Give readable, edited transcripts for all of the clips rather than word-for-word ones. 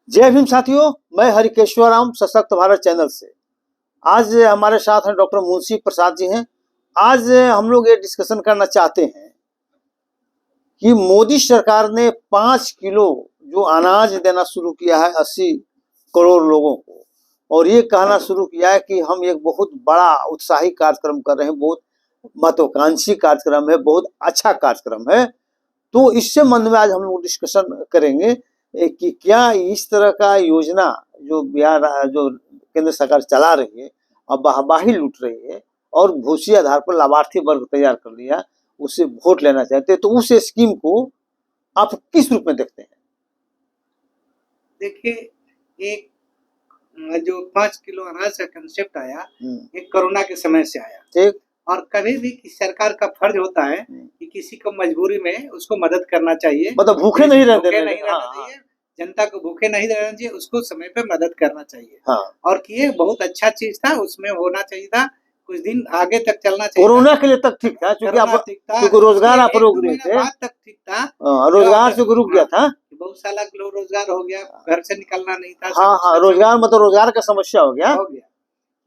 जय भीम साथियों, मैं हरिकेश्वर राम सशक्त भारत चैनल से। आज हमारे साथ हैं डॉक्टर मुंशी प्रसाद जी हैं। आज हम लोग ये डिस्कशन करना चाहते हैं कि मोदी सरकार ने 5 किलो जो अनाज देना शुरू किया है 80 करोड़ लोगों को, और ये कहना शुरू किया है कि हम एक बहुत बड़ा उत्साही कार्यक्रम कर रहे हैं, बहुत महत्वाकांक्षी कार्यक्रम है, बहुत अच्छा कार्यक्रम है। तो इससे संबंध में आज हम लोग डिस्कशन करेंगे कि क्या इस तरह का योजना जो बिहार जो केंद्र सरकार चला रही है अब वाहवाही लूट रही है और घोषी आधार पर लाभार्थी वर्ग तैयार कर लिया, उससे वोट लेना चाहते हैं, तो उस स्कीम को आप किस रूप में देखते हैं? देखिए, एक जो 5 किलो अनाज का कंसेप्ट आया, एक कोरोना के समय से आया। ठीक। और कभी भी सरकार का फर्ज होता है कि किसी को मजबूरी में उसको मदद करना चाहिए, मतलब भूखे नहीं रहना चाहिए, जनता को भूखे नहीं रहना चाहिए, उसको समय पे मदद करना चाहिए। हाँ। और किए बहुत अच्छा चीज था, उसमें होना चाहिए था, कुछ दिन आगे तक चलना चाहिए। कोरोना के लिए तक ठीक था, क्योंकि रोजगार आप रोक रहे थे, बाद तक ठीक था, रोजगार से रुक गया था, बहुत सारा लोग रोजगार हो गया, घर से निकलना नहीं था। हाँ, रोजगार मतलब रोजगार का समस्या हो गया।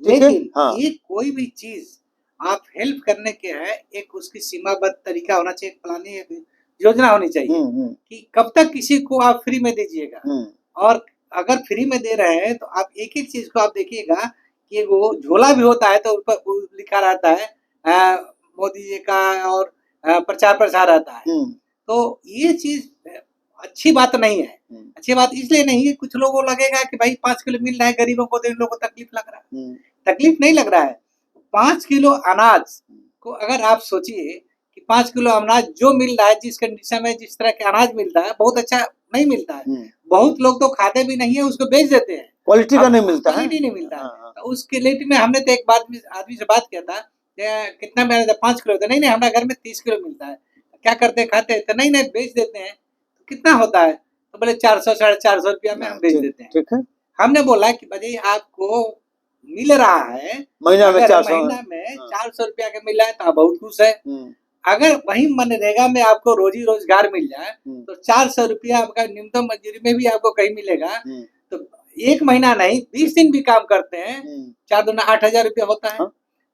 लेकिन ये कोई भी चीज आप हेल्प करने के है, एक उसकी सीमाबद्ध तरीका होना चाहिए, प्लानिंग योजना होनी चाहिए कि कब तक किसी को आप फ्री में दीजिएगा। और अगर फ्री में दे रहे हैं तो आप एक एक चीज को आप देखिएगा कि वो झोला भी होता है तो उस पर लिखा रहता है मोदी जी का, और प्रचार प्रसार रहता है। तो ये चीज अच्छी बात नहीं है। अच्छी बात इसलिए नहीं है, कुछ लोगों को लगेगा कि भाई 5 किलो मिल रहा है गरीबों को, तो इन लोगों को तकलीफ लग रहा है। तकलीफ नहीं लग रहा है। 5 किलो अनाज को अगर आप सोचिए कि 5 किलो अनाज जो मिल रहा है, जिस कंडीशन में जिस तरह के अनाज मिलता है, बहुत अच्छा नहीं मिलता है। बहुत लोग तो खाते भी नहीं है, उसको बेच देते हैं, क्वालिटी का नहीं मिलता है, क्वालिटी नहीं मिलता है। तो उस क्वालिटी में हमने तो एक आदमी से बात किया था, कितना मेरा 5 किलो था, नहीं हमारे घर में 30 किलो मिलता है, क्या करते खाते हैं? तो नहीं बेच देते हैं। तो कितना होता है? तो बोले 400 450 रुपया में हम बेच देते हैं। ठीक है। हमने बोला कि भाई आपको मिल रहा है महीना में 400 रुपया का मिल रहा है तो आप बहुत खुश है। अगर वही मनरेगा में आपको रोजी रोजगार मिल जाए तो 400 रुपया आपका न्यूनतम मजदूरी में भी आपको कहीं मिलेगा। तो एक महीना नहीं 20 दिन भी काम करते हैं, 4 दूना 8,000 रुपया होता है।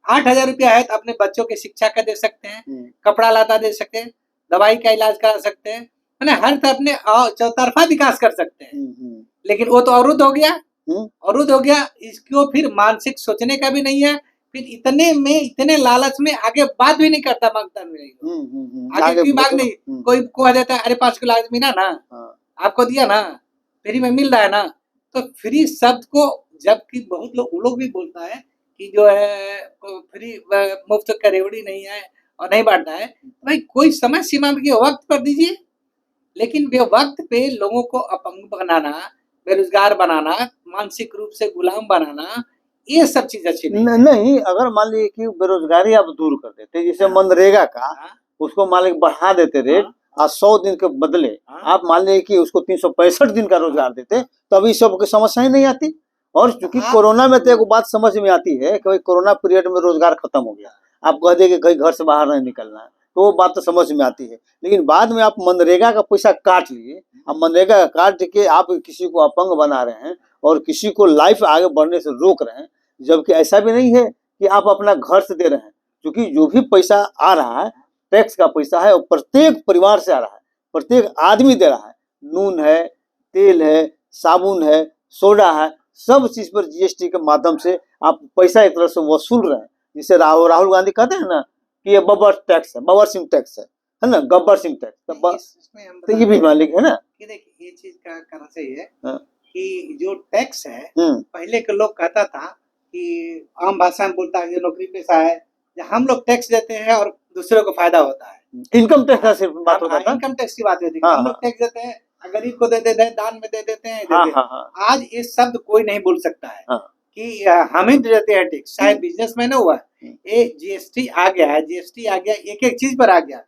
8,000 रुपया है तो अपने बच्चों की शिक्षा का दे सकते हैं, कपड़ा लाता दे सकते हैं, दवाई का इलाज करा सकते हैं, मैंने हर तरफ अपने चौतरफा विकास कर सकते हैं। लेकिन वो तो अवरुद्ध हो गया। इसको फिर मानसिक सोचने का भी नहीं है, फिर इतने लालच में आगे बात भी नहीं करता, मांगता नहीं, आगे की बात नहीं। कोई कह देता है अरे 5 किलो आज मिला ना, आपको दिया ना, फ्री में मिल रहा है ना। तो फ्री शब्द को जबकि बहुत लोग भी बोलता है कि जो है फ्री मुफ्त का रेवड़ी नहीं है और नहीं बांटना है। भाई कोई समय सीमा के वक्त पर दीजिए, लेकिन वे वक्त पे लोगों को अपंग बनाना, बेरोजगार बनाना, मानसिक रूप से गुलाम बनाना, ये सब चीज अच्छी नहीं। अगर मान लीजिए कि बेरोजगारी आप दूर कर देते, जैसे मनरेगा का उसको मान लीजिए बढ़ा देते रेट, आज 100 दिन के बदले आप मान लीजिए कि उसको 365 दिन का रोजगार देते, तो अभी सब की समस्या ही नहीं आती। और चूंकि कोरोना में तो एक बात समझ में आती है कि कोरोना पीरियड में रोजगार खत्म हो गया, आप कह दे कि कहीं घर से बाहर नहीं निकलना है, तो वो बात तो समझ में आती है। लेकिन बाद में आप मनरेगा का पैसा काट लिए, अब मनरेगा का काट के आप किसी को अपंग बना रहे हैं और किसी को लाइफ आगे बढ़ने से रोक रहे हैं, जबकि ऐसा भी नहीं है कि आप अपना घर से दे रहे हैं। क्योंकि जो भी पैसा आ रहा है टैक्स का पैसा है, और प्रत्येक परिवार से आ रहा है, प्रत्येक आदमी दे रहा है। नून है, तेल है, साबुन है, सोडा है, सब चीज पर जीएसटी के माध्यम से आप पैसा एक तरह से वसूल रहे हैं। जिसे राहुल गांधी कहते हैं ना कि ये बब्बर टैक्स है, बब्बर सिंह टैक्स है ना, गब्बर सिंह टैक्स। तो ये भी मालिक है ना कि देखिए ये चीज का कारण से है कि जो टैक्स है, पहले के लोग कहता था कि आम भाषा में बोलता है, ये नौकरी पेशा है, हम लोग टैक्स देते हैं और दूसरों को फायदा होता है। इनकम टैक्स का सिर्फ बात होता था, इनकम टैक्स की बात होती है। हम लोग टैक्स देते हैं, गरीब को दे देते हैं, दान में दे देते हैं। आज ये शब्द कोई नहीं बोल सकता है कि हम ही देते हैं टैक्स, चाहे बिजनेसमैन हुआ, ये जीएसटी आ गया है, जीएसटी आ गया, एक एक चीज पर आ गया।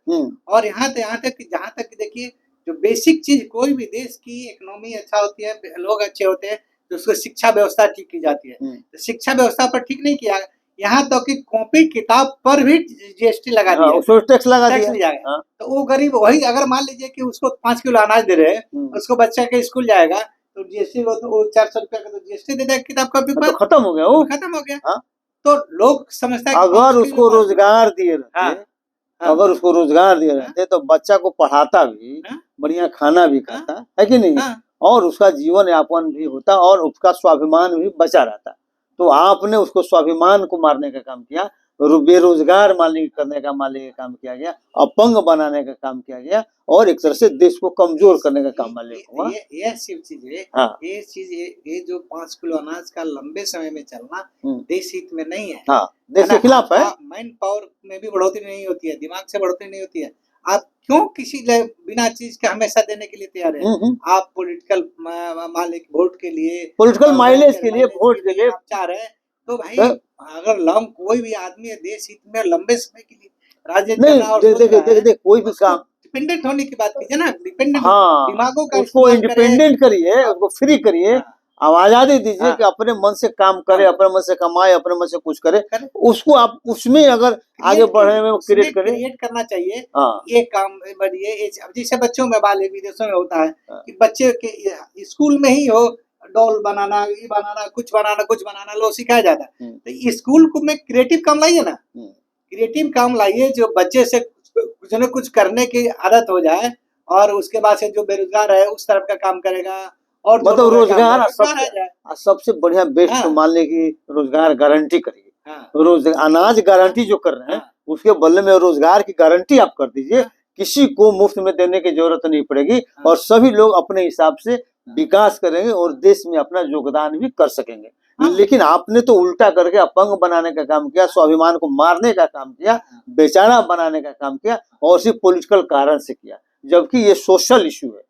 और यहाँ तक जहाँ तक देखिए, जो बेसिक चीज कोई भी देश की इकोनॉमी अच्छा होती है, लोग अच्छे होते हैं, तो उसको शिक्षा व्यवस्था ठीक की जाती है। तो शिक्षा व्यवस्था पर ठीक नहीं किया, यहाँ तो कि कॉपी किताब पर भी जीएसटी लगा दिया, उसको टैक्स लगा दिया। तो वो गरीब वही, अगर मान लीजिए कि उसको 5 किलो अनाज दे रहे हैं, उसको बच्चा के स्कूल जाएगा, तो जीएसटी वो 400 रुपया का तो जीएसटी दे देगा किताब कॉपी तो पर, खत्म हो गया वो। खत्म हो गया। हाँ। तो लोग समझता है कि अगर मुश्किल उसको बात है। रोजगार दिए रहते, हाँ, हाँ, अगर उसको रोजगार दिए रहते तो बच्चा को पढ़ाता भी, हाँ, बढ़िया खाना भी खाता, है कि नहीं, हाँ, और उसका जीवन यापन भी होता और उसका स्वाभिमान भी बचा रहता। तो आपने उसको स्वाभिमान को मारने का काम किया, बेरोजगार मालिक करने का काम किया गया, अपंग बनाने का काम किया गया, और एक तरह से देश को कमजोर करने का काम मालिक हुआ। ये सिर्फ चीज है। हाँ। ये जो 5 किलो अनाज का लंबे समय में चलना देश हित में नहीं है। हाँ, देश के खिलाफ है। मैन पावर में भी बढ़ोतरी नहीं होती है, दिमाग से बढ़ोतरी नहीं होती है। आप क्यों किसी बिना चीज के हमेशा देने के लिए तैयार है? आप पॉलिटिकल मालिक वोट के लिए, पॉलिटिकल माइलेज के लिए, वोट के लिए आप चाह रहे हैं, तो भाई अगर कोई भी आदमी है देश हित में लंबे समय के लिए राजनीति करना और देख कोई भी काम डिपेंडेंट होने की बात कीजिए ना, डिपेंडेंट। हाँ, दिमागों का उसको इंडिपेंडेंट करिए, उसको फ्री करिए, अब आजादी दीजिए कि अपने मन से काम करे, अपने मन से कमाए, अपने मन से कुछ करे, उसको आप उसमें अगर आगे बढ़ने में क्रिएट करना चाहिए। हाँ। ये काम बढ़िए, जैसे बच्चों में बाल विदेशों में होता है कि बच्चे के स्कूल में ही हो डॉल बनाना, ये बनाना, कुछ बनाना लो सिखाया जाता है। तो स्कूल को में क्रिएटिव काम लाइए ना, क्रिएटिव काम लाइए जो बच्चे से कुछ न कुछ करने की आदत हो जाए, और उसके बाद से जो बेरोजगार है उस तरफ का काम करेगा, और मतलब रोजगार सबसे बढ़िया बेस्ट मान ले कि रोजगार गारंटी करिए। अनाज गारंटी जो कर रहे हैं उसके बदले में रोजगार की गारंटी आप कर दीजिए, किसी को मुफ्त में देने की जरूरत नहीं पड़ेगी, और सभी लोग अपने हिसाब से विकास करेंगे और देश में अपना योगदान भी कर सकेंगे। लेकिन आपने तो उल्टा करके अपंग बनाने का काम किया, स्वाभिमान को मारने का काम किया, बेचारा बनाने का काम किया, और सिर्फ पॉलिटिकल कारण से किया, जबकि ये सोशल इश्यू है।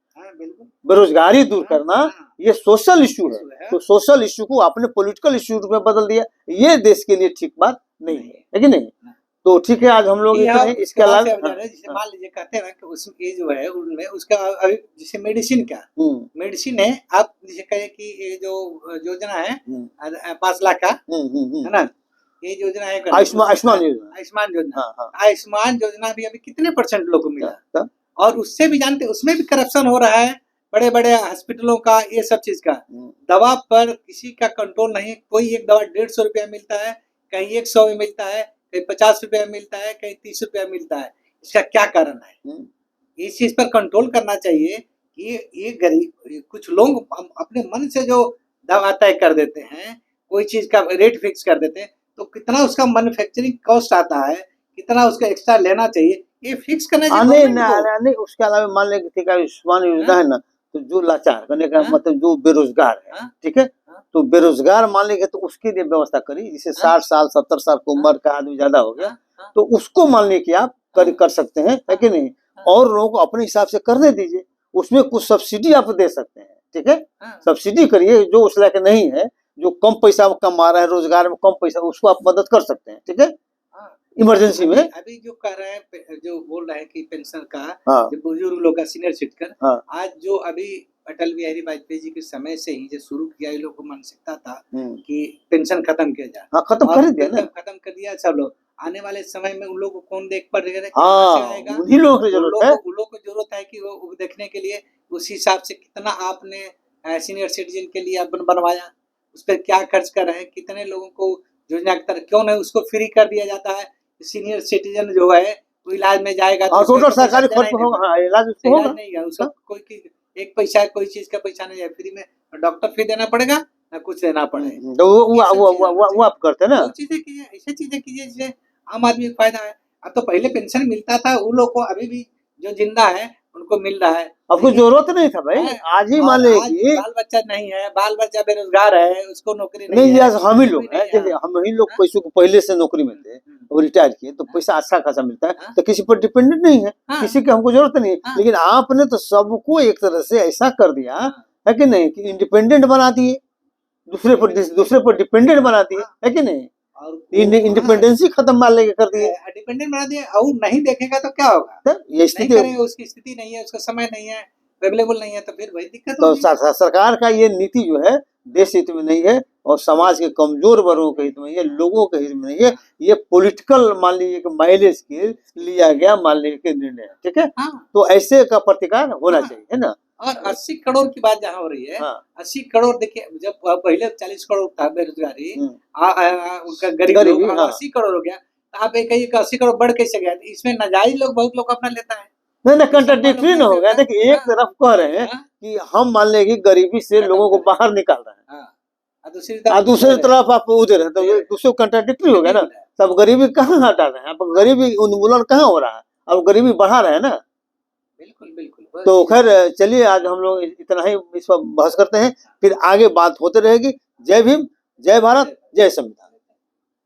बेरोजगारी दूर करना ये सोशल इश्यू है, तो सोशल इश्यू को आपने पॉलिटिकल इश्यू में बदल दिया, ये देश के लिए ठीक बात नहीं है कि नहीं? तो ठीक है, आज हम लोग इसके अलावा जैसे मान लीजिए कहते हैं ना कि उसके जो है उनमें उसका जैसे मेडिसिन है, आप जैसे कहे कि ये जो योजना है 5 लाख का है ना, ये योजना है आयुष्मान योजना भी अभी कितने % लोग को मिला, और उससे भी जानते उसमें भी करप्शन हो रहा है, बड़े बड़े हॉस्पिटलों का, ये सब चीज का दवा पर किसी का कंट्रोल नहीं। कोई एक दवा 150 रुपया मिलता है, कहीं 100 में मिलता है, कहीं 50 रुपया मिलता है, कहीं 30 रुपया मिलता है। इसका क्या कारण है? इस चीज पर कंट्रोल करना चाहिए। ये गरीब कुछ लोग अपने मन से जो दवा तय कर देते हैं, कोई चीज का रेट फिक्स कर देते हैं, तो कितना उसका मैन्युफैक्चरिंग कॉस्ट आता है, कितना उसका एक्स्ट्रा लेना चाहिए, ये फिक्स करना चाहिए। नहीं, उसके अलावा मान लें आयुष्मान योजना है ना, तो जो लाचार करने का मतलब जो बेरोजगार है, ठीक है, तो बेरोजगार मान लेंगे तो उसके लिए व्यवस्था करी, जैसे 60 साल 70 साल की उम्र का आदमी ज्यादा हो गया, तो उसको मान ले कि आप कर सकते हैं, है कि नहीं, और लोगों को अपने हिसाब से करने दीजिए, उसमें कुछ सब्सिडी आप दे सकते हैं, ठीक है, सब्सिडी करिए, जो उस लायक नहीं है, जो कम पैसा कमा रहा है, रोजगार में कम पैसा, उसको आप मदद कर सकते हैं, ठीक है, इमरजेंसी में। अभी जो कर रहे हैं, जो बोल रहे हैं कि पेंशन का, जो बुजुर्ग लोग का सीनियर सिटीजन, आज जो अभी अटल बिहारी वाजपेयी जी के समय से ही जो शुरू किया, ये लोग को मानसिकता था कि पेंशन खत्म किया जाए, खत्म कर दिया ना, खत्म कर दिया सब लोग। आने वाले समय में उन लोग को कौन देख पा रहे, उन्हीं लोगों को जरूरत है, उन लोग को जरूरत है कि वो देखने के लिए उस हिसाब से कितना आपने सीनियर सिटीजन के लिए बनवाया, उस पर क्या खर्च कर रहे हैं, कितने लोगों को योजना की तरह क्यों नहीं उसको फ्री कर दिया जाता है। सीनियर सिटीजन जो है वो इलाज में जाएगा तो टोटल सरकारी खर्च होगा, इलाज नहीं है उसका, कोई एक पैसा कोई चीज का पैसा नहीं है, फ्री में डॉक्टर फी देना पड़ेगा ना कुछ देना पड़ेगा, तो वो आप करते ना, चीजें कीजिए, ऐसी चीजें कीजिए जिससे आम आदमी को फायदा है। अब तो पहले पेंशन मिलता था, उन लोग को अभी भी जो जिंदा है उनको मिल रहा है, अब कोई जरूरत नहीं था भाई, आज ही मान ले कि बाल बच्चा नहीं है, बाल बच्चा बेरोजगार है, उसको नौकरी नहीं है, हम ही लोग हैं, जैसे हम ही लोग पैसों को पहले से नौकरी में थे और रिटायर किए, तो पैसा अच्छा खासा मिलता है, तो किसी पर डिपेंडेंट नहीं है, किसी की हमको जरूरत नहीं है, लेकिन आपने तो सबको एक तरह से ऐसा कर दिया है कि नहीं, कि इंडिपेंडेंट बना दिए, दूसरे पर डिपेंडेंट बना दिए, है कि नहीं, इंडिपेंडेंसी खत्म मान लेके कर दिए, डिपेंडेंट बना दिए, और नहीं देखेगा तो क्या होगा, ये स्थिति, उसकी स्थिति नहीं है, उसका समय नहीं है, अवेलेबल नहीं है, तो फिर वही दिक्कत तो सरकार का ये नीति जो है देश हित में नहीं है, और समाज के कमजोर वर्गों के हित में है, लोगों के हित में नहीं है, ये पॉलिटिकल मान लीजिए कि माइलेज के लिया गया मान लीजिए निर्णय है, ठीक है, तो ऐसे का प्रतिकार होना चाहिए, है ना। और 80 करोड़ की बात जहाँ हो रही है, हाँ 80 करोड़ देखिए, जब पहले 40 करोड़ था बेरोजगारी, हम्म, उनका गरीब लोग, गरीबी, अब हाँ 80 करोड़ हो गया। तो आप ये कहिए कि 80 करोड़ बढ़ कैसे गया? इसमें नाजायज लोग, बहुत लोग अपना लेता है, नहीं ना, मुसलमान लोग कंट्राडिक्टरी नहीं ना हो गया। देता है। देखिए एक हाँ, तरफ कह रहे हैं हाँ, कि हम मान लें कि गरीबी से खत्म लोगों को कर रहे हैं। बाहर निकाल रहे हैं, हाँ, और दूसरी और तरफ दूसरी दे रहे हैं, तरफ आप वो दे रहे हैं, तो दे ये रहे हैं। दूसरे कंट्राडिक्टरी हो गया नहीं ना। हो रहा है। तब गरीबी कहाँ हटा रहे हैं, अब गरीबी उन्मूलन कहाँ हो रहा है, अब गरीबी बढ़ा रहे हैं ना। बिल्कुल, बिल्कुल। तो खैर चलिए आज हम लोग इतना ही इस पर बहस करते हैं, फिर आगे बात होते रहेगी। जय भीम, जय भारत, जय संविधान।